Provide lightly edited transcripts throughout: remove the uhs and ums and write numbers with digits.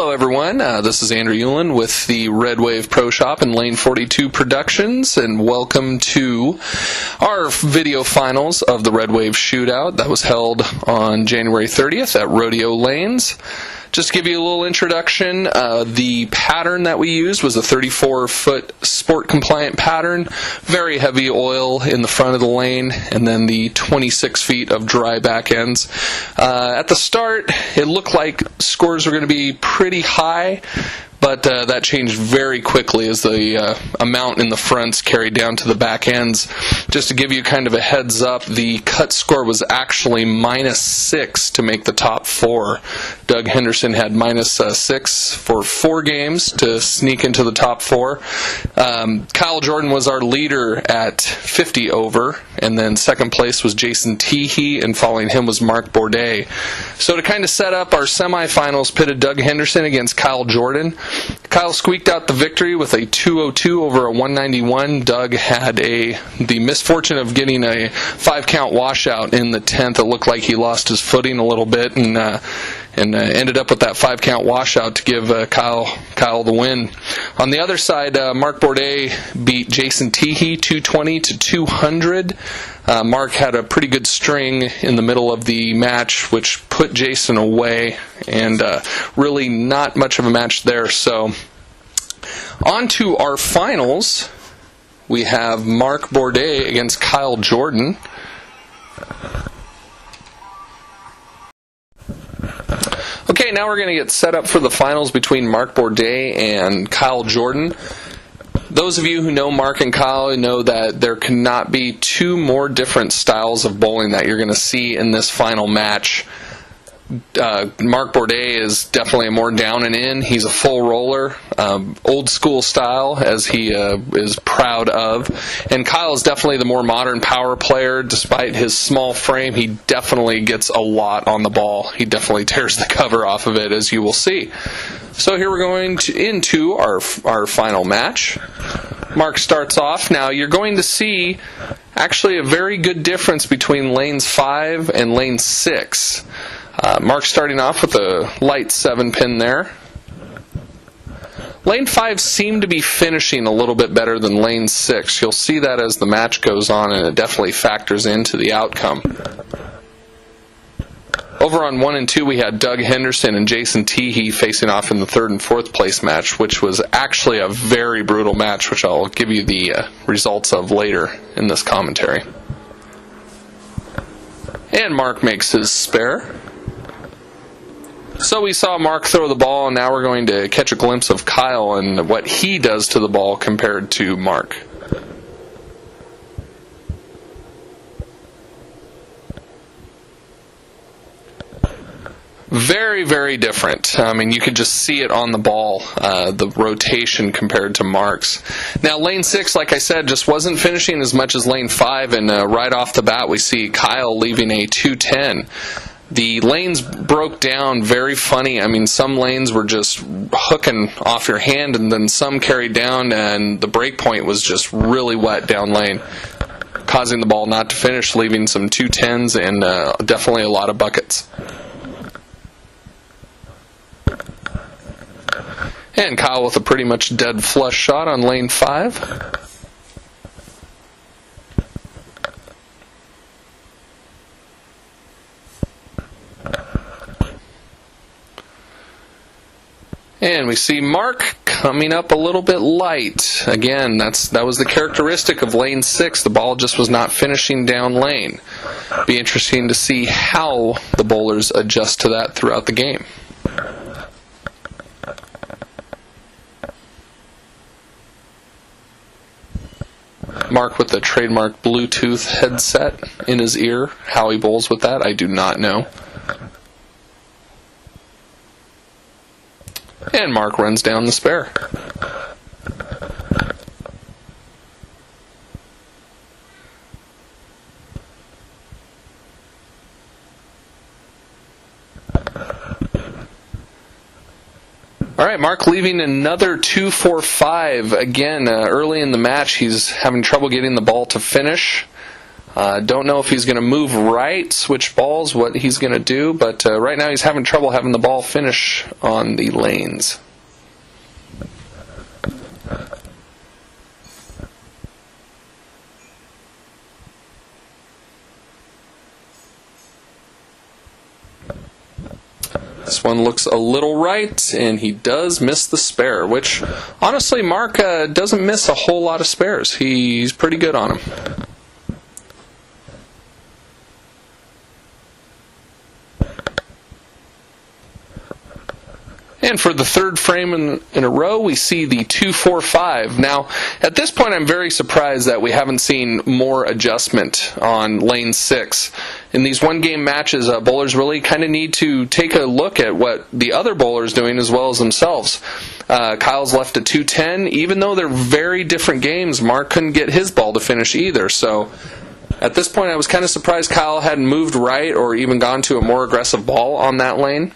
Hello everyone, this is Andrew Euland with the Red Wave Pro Shop and Lane 42 Productions, and welcome to our video finals of the Red Wave Shootout that was held on January 30th at Rodeo Lanes. Just to give you a little introduction, the pattern that we used was a 34-foot sport-compliant pattern, very heavy oil in the front of the lane, and then the 26 feet of dry back ends. At the start, it looked like scores were going to be pretty high, but that changed very quickly as the amount in the fronts carried down to the back ends. Just to give you kind of a heads up, the cut score was actually -6 to make the top four. Doug Henderson had -6 for 4 games to sneak into the top four. Kyle Jordan was our leader at 50 over, and then second place was Jason Teehee, and following him was Mark Bourdais. So to kind of set up, our semifinals pitted Doug Henderson against Kyle Jordan. Kyle squeaked out the victory with a 202 over a 191. Doug had the misfortune of getting a 5-count washout in the 10th. It looked like he lost his footing a little bit and ended up with that 5-count washout to give Kyle the win. On the other side, Mark Bourdais beat Jason Teehee 220 to 200. Mark had a pretty good string in the middle of the match, which put Jason away, and really not much of a match there. So on to our finals. We have Mark Bourdais against Kyle Jordan. Okay, now we're going to get set up for the finals between Mark Bourdais and Kyle Jordan. Those of you who know Mark and Kyle know that there cannot be two more different styles of bowling that you're going to see in this final match. Mark Bourdais is definitely a more down and in. He's a full roller, old school style, as he is proud of. And Kyle is definitely the more modern power player. Despite his small frame, he definitely gets a lot on the ball. He definitely tears the cover off of it, as you will see. So here we're going into our final match. Mark starts off. Now you're going to see actually a very good difference between lanes 5 and lane 6. Mark's starting off with a light 7-pin there. Lane 5 seemed to be finishing a little bit better than lane 6. You'll see that as the match goes on, and it definitely factors into the outcome. Over on 1 and 2, we had Doug Henderson and Jason Teehee facing off in the 3rd and 4th place match, which was actually a very brutal match, which I'll give you the results of later in this commentary. And Mark makes his spare. So we saw Mark throw the ball, and now we're going to catch a glimpse of Kyle and what he does to the ball compared to Mark. Very, very different. I mean, you could just see it on the ball, the rotation compared to Mark's. Now, lane 6, like I said, just wasn't finishing as much as lane 5, and right off the bat, we see Kyle leaving a 210. The lanes broke down very funny. I mean, some lanes were just hooking off your hand, and then some carried down, and the break point was just really wet down lane, causing the ball not to finish, leaving some 210s and definitely a lot of buckets. And Kyle with a pretty much dead flush shot on lane 5. And we see Mark coming up a little bit light. Again, that was the characteristic of lane 6. The ball just was not finishing down lane. Be interesting to see how the bowlers adjust to that throughout the game. Mark with the trademark Bluetooth headset in his ear. How he bowls with that, I do not know. And Mark runs down the spare. All right, Mark leaving another 2-4-5. Again, early in the match, he's having trouble getting the ball to finish. Don't know if he's going to move right, switch balls, what he's going to do, but right now he's having trouble having the ball finish on the lanes. This one looks a little right, and he does miss the spare, which, honestly, Mark doesn't miss a whole lot of spares. He's pretty good on them. And for the third frame in a row, we see the 2-4-5. Now, at this point, I'm very surprised that we haven't seen more adjustment on lane 6. In these one-game matches, bowlers really kind of need to take a look at what the other bowler's doing as well as themselves. Kyle's left a 2-10. Even though they're very different games, Mark couldn't get his ball to finish either. So at this point, I was kind of surprised Kyle hadn't moved right or even gone to a more aggressive ball on that lane.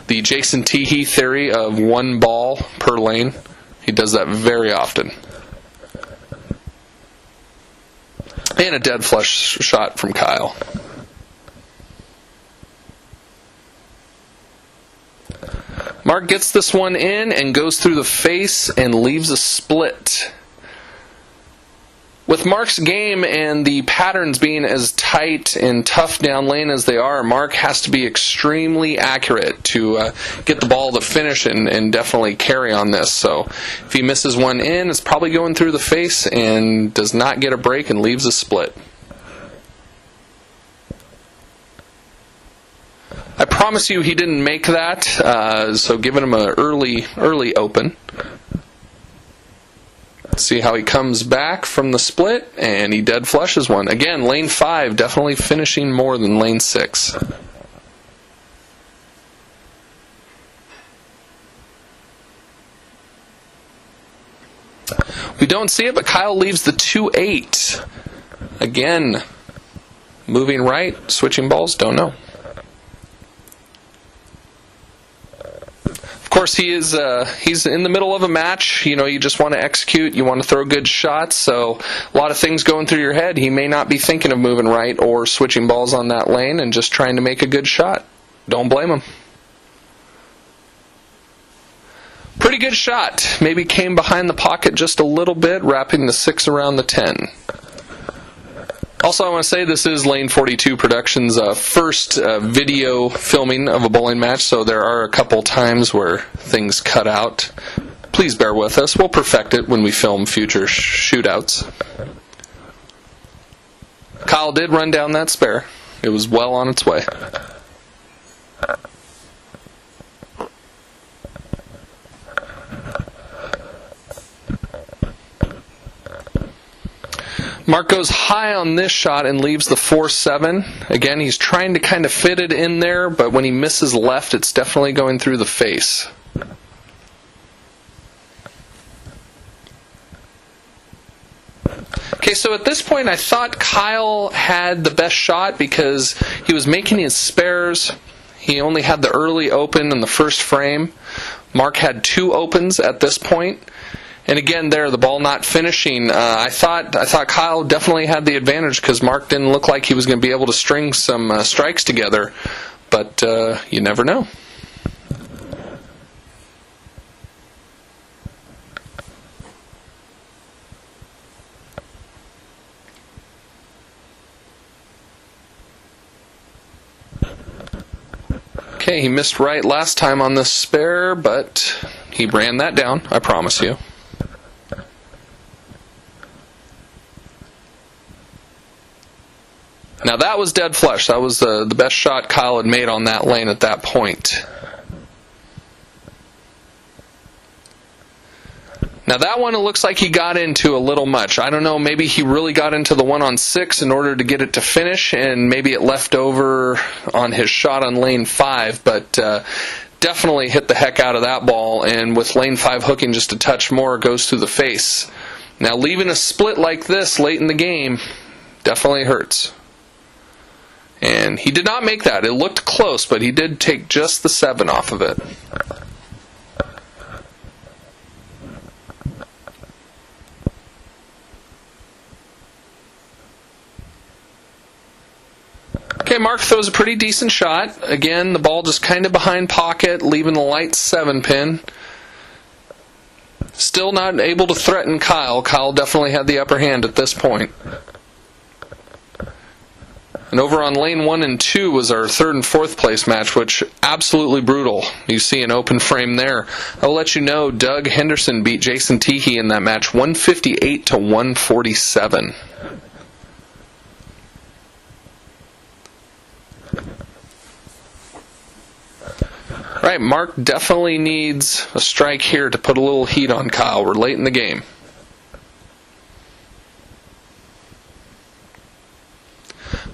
The Jason Teehee theory of one ball per lane, he does that very often. And a dead flush shot from Kyle. Mark gets this one in and goes through the face and leaves a split. With Mark's game and the patterns being as tight and tough down lane as they are, Mark has to be extremely accurate to get the ball to finish and definitely carry on this. So if he misses one in, it's probably going through the face and does not get a break and leaves a split. I promise you he didn't make that, so giving him an early open. See how he comes back from the split, and he dead flushes one. Again, lane 5 definitely finishing more than lane 6. We don't see it, but Kyle leaves the 2-8. Again, moving right, switching balls, don't know. Of course, he's in the middle of a match. You know, you just want to execute. You want to throw good shots. So a lot of things going through your head. He may not be thinking of moving right or switching balls on that lane and just trying to make a good shot. Don't blame him. Pretty good shot. Maybe came behind the pocket just a little bit, wrapping the 6 around the 10. Also, I want to say this is Lane 42 Productions' first video filming of a bowling match, so there are a couple times where things cut out. Please bear with us. We'll perfect it when we film future shootouts. Kyle did run down that spare. It was well on its way. Mark goes high on this shot and leaves the 4-7. Again, he's trying to kind of fit it in there, but when he misses left, it's definitely going through the face. Okay, so at this point, I thought Kyle had the best shot because he was making his spares. He only had the early open in the first frame. Mark had 2 opens at this point. And again, there, the ball not finishing. I thought Kyle definitely had the advantage because Mark didn't look like he was going to be able to string some strikes together. But you never know. Okay, he missed right last time on this spare, but he ran that down, I promise you. Now that was dead flush. That was the best shot Kyle had made on that lane at that point. Now that one, it looks like he got into a little much. I don't know, maybe he really got into the 1 on 6 in order to get it to finish, and maybe it left over on his shot on lane 5, but definitely hit the heck out of that ball, and with lane 5 hooking just a touch more, goes through the face. Now leaving a split like this late in the game definitely hurts. And he did not make that. It looked close, but he did take just the 7 off of it. Okay, Mark throws a pretty decent shot. Again, the ball just kind of behind pocket, leaving the light 7-pin. Still not able to threaten Kyle. Kyle definitely had the upper hand at this point. And over on lane 1 and 2 was our 3rd and 4th place match, which absolutely brutal. You see an open frame there. I'll let you know Doug Henderson beat Jason Teehee in that match 158 to 147. All right, Mark definitely needs a strike here to put a little heat on Kyle. We're late in the game.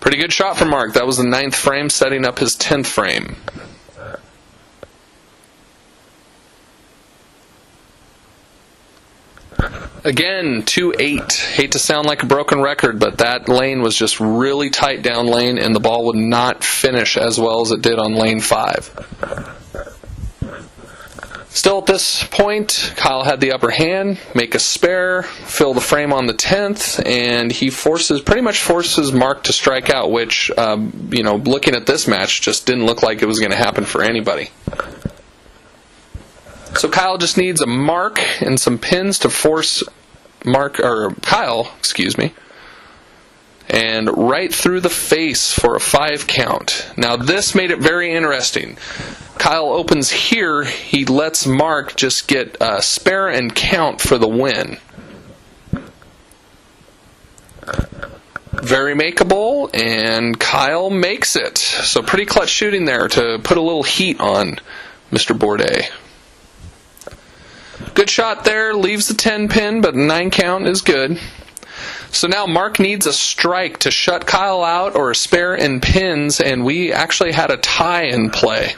Pretty good shot from Mark. That was the 9th frame, setting up his 10th frame. Again, 2-8. Hate to sound like a broken record, but that lane was just really tight down lane, and the ball would not finish as well as it did on lane 5. Still at this point, Kyle had the upper hand, make a spare, fill the frame on the 10th, and he pretty much forces Mark to strike out, which, looking at this match, just didn't look like it was going to happen for anybody. So Kyle just needs a mark and some pins to force Kyle, and right through the face for a 5 count. Now this made it very interesting. Kyle opens here, he lets Mark just get spare and count for the win. Very makeable, and Kyle makes it. So pretty clutch shooting there to put a little heat on Mr. Bourdais. Good shot there, leaves the 10 pin, but 9 count is good. So now Mark needs a strike to shut Kyle out or a spare in pins, and we actually had a tie in play.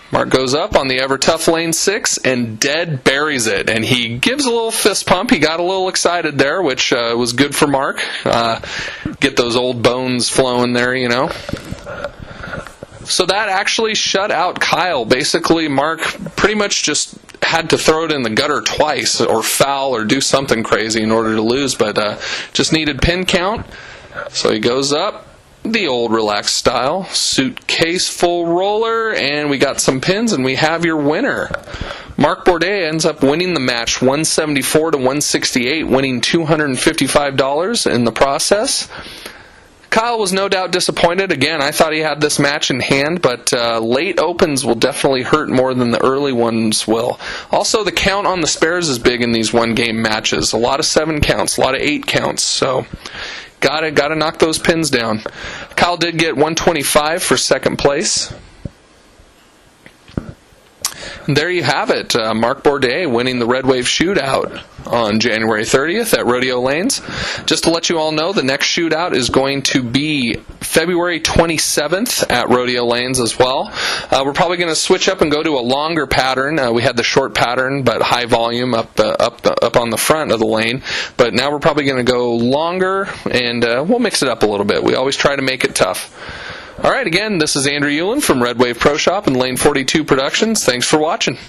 Mark goes up on the ever-tough lane 6 and dead buries it. And he gives a little fist pump. He got a little excited there, which was good for Mark. Get those old bones flowing there, So that actually shut out Kyle. Basically, Mark pretty much just had to throw it in the gutter twice or foul or do something crazy in order to lose, but just needed pin count. So he goes up. The old relaxed style, suitcase full roller, and we got some pins, and we have your winner. Mark Bourdais ends up winning the match 174 to 168, winning $255 in the process. Kyle was no doubt disappointed. Again, I thought he had this match in hand, but late opens will definitely hurt more than the early ones will. Also, the count on the spares is big in these one-game matches. A lot of 7 counts, a lot of 8 counts, so Gotta knock those pins down. Kyle did get 125 for 2nd place. And there you have it. Mark Bourdais winning the Red Wave Shootout on January 30th at Rodeo Lanes. Just to let you all know, the next shootout is going to be February 27th at Rodeo Lanes as well. We're probably going to switch up and go to a longer pattern. We had the short pattern, but high volume up on the front of the lane. But now we're probably going to go longer, and we'll mix it up a little bit. We always try to make it tough. All right, again, this is Andrew Ulen from Red Wave Pro Shop and Lane 42 Productions. Thanks for watching.